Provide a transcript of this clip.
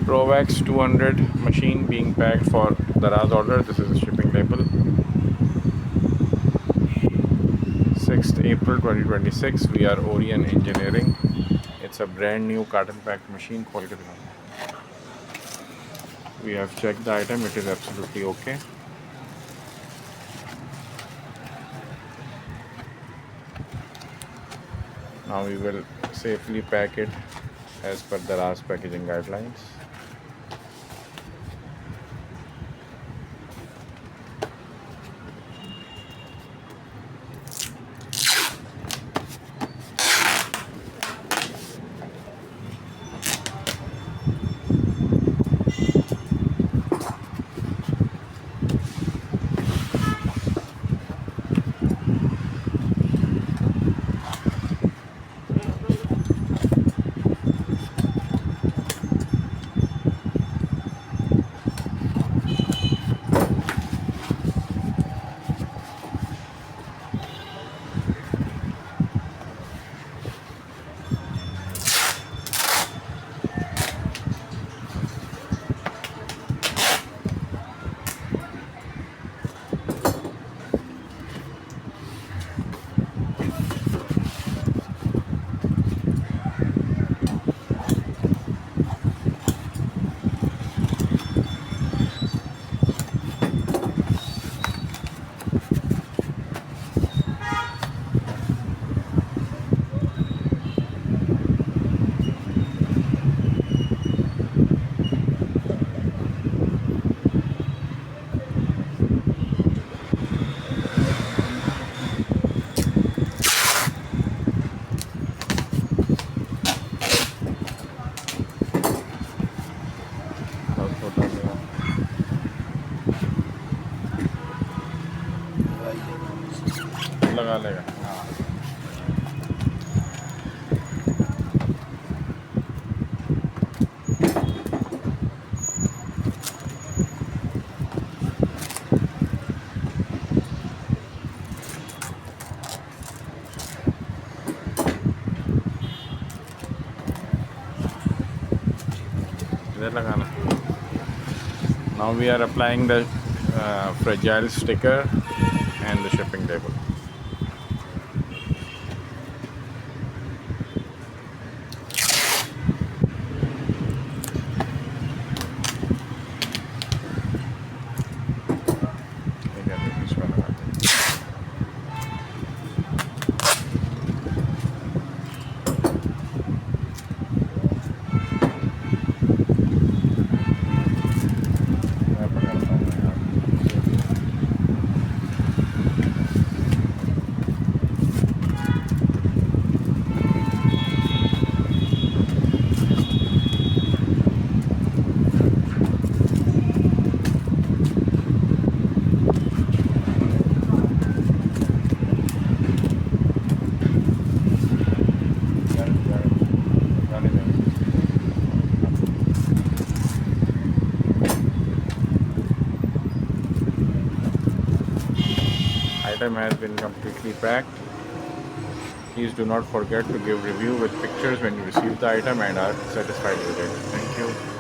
Prowax 200 machine being packed for Daraz order. This is a shipping label. 06th April 2026. We are Orion Engineering. It's a brand new carton packed machine. We have checked the item. It is absolutely okay. Now we will safely pack it as per the last packaging guidelines. लगा लेगा हाँ इधर लगाना. Now we are applying the fragile sticker and the shipping label. Item has been completely packed. Please do not forget to give review with pictures when you receive the item and are satisfied with it. Thank you.